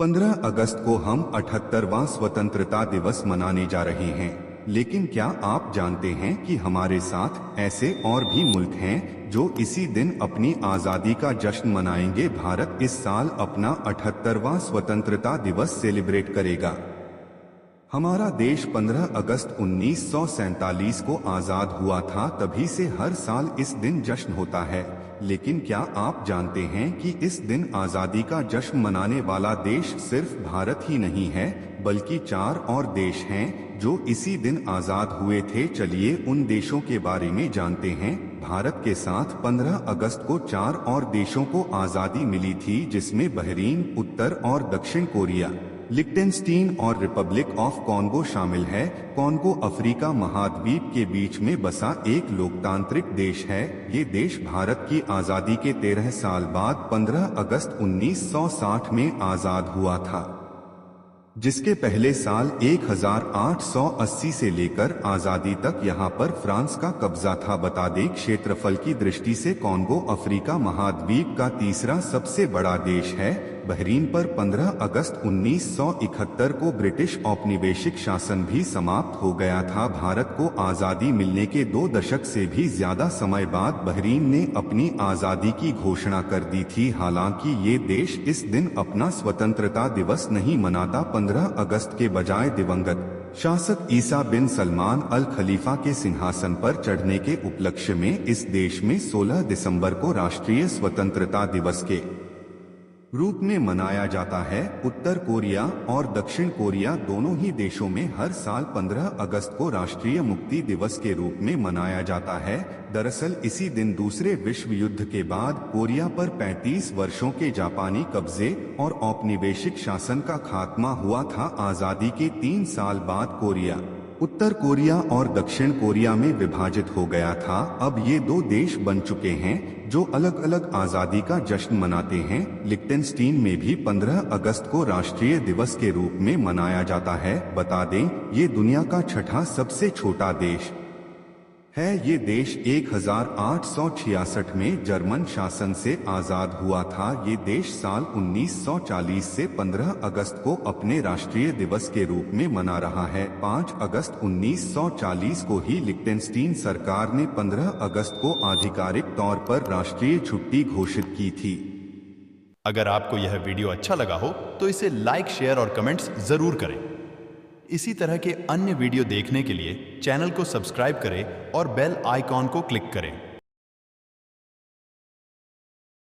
15 अगस्त को हम 78वां स्वतंत्रता दिवस मनाने जा रहे हैं। लेकिन क्या आप जानते हैं कि हमारे साथ ऐसे और भी मुल्क हैं जो इसी दिन अपनी आज़ादी का जश्न मनाएंगे। भारत इस साल अपना 78वां स्वतंत्रता दिवस सेलिब्रेट करेगा। हमारा देश 15 अगस्त 1947 को आज़ाद हुआ था, तभी से हर साल इस दिन जश्न होता है। लेकिन क्या आप जानते हैं कि इस दिन आज़ादी का जश्न मनाने वाला देश सिर्फ भारत ही नहीं है, बल्कि 4 और देश हैं जो इसी दिन आज़ाद हुए थे। चलिए उन देशों के बारे में जानते हैं। भारत के साथ 15 अगस्त को 4 और देशों को आज़ादी मिली थी, जिसमें बहरीन, उत्तर और दक्षिण कोरिया, लिक्टेनस्टीन और रिपब्लिक ऑफ कॉन्गो शामिल है। कॉन्गो अफ्रीका महाद्वीप के बीच में बसा एक लोकतांत्रिक देश है। ये देश भारत की आज़ादी के 13 साल बाद 15 अगस्त 1960 में आज़ाद हुआ था, जिसके पहले साल 1880 से लेकर आज़ादी तक यहाँ पर फ्रांस का कब्जा था। बता दें, क्षेत्रफल की दृष्टि से कॉन्गो अफ्रीका महाद्वीप का तीसरा सबसे बड़ा देश है। बहरीन पर 15 अगस्त 1971 को ब्रिटिश औपनिवेशिक शासन भी समाप्त हो गया था। भारत को आज़ादी मिलने के 2 दशक से भी ज्यादा समय बाद बहरीन ने अपनी आज़ादी की घोषणा कर दी थी। हालांकि ये देश इस दिन अपना स्वतंत्रता दिवस नहीं मनाता। 15 अगस्त के बजाय दिवंगत शासक ईसा बिन सलमान अल खलीफा के सिंहासन पर चढ़ने के उपलक्ष्य में इस देश में 16 दिसंबर को राष्ट्रीय स्वतंत्रता दिवस के रूप में मनाया जाता है। उत्तर कोरिया और दक्षिण कोरिया दोनों ही देशों में हर साल 15 अगस्त को राष्ट्रीय मुक्ति दिवस के रूप में मनाया जाता है। दरअसल इसी दिन दूसरे विश्व युद्ध के बाद कोरिया पर 35 वर्षों के जापानी कब्जे और औपनिवेशिक शासन का खात्मा हुआ था। आज़ादी के 3 साल बाद कोरिया उत्तर कोरिया और दक्षिण कोरिया में विभाजित हो गया था। अब ये 2 देश बन चुके हैं जो अलग अलग आज़ादी का जश्न मनाते हैं। लिक्टेनस्टीन में भी 15 अगस्त को राष्ट्रीय दिवस के रूप में मनाया जाता है। बता दें, ये दुनिया का 6ठा सबसे छोटा देश है। ये देश 1866 में जर्मन शासन से आज़ाद हुआ था। ये देश साल 1940 से 15 अगस्त को अपने राष्ट्रीय दिवस के रूप में मना रहा है। 5 अगस्त 1940 को ही लिक्टेनस्टीन सरकार ने 15 अगस्त को आधिकारिक तौर पर राष्ट्रीय छुट्टी घोषित की थी। अगर आपको यह वीडियो अच्छा लगा हो तो इसे लाइक, शेयर और कमेंट्स जरूर करें। इसी तरह के अन्य वीडियो देखने के लिए चैनल को सब्सक्राइब करें और बेल आइकॉन को क्लिक करें।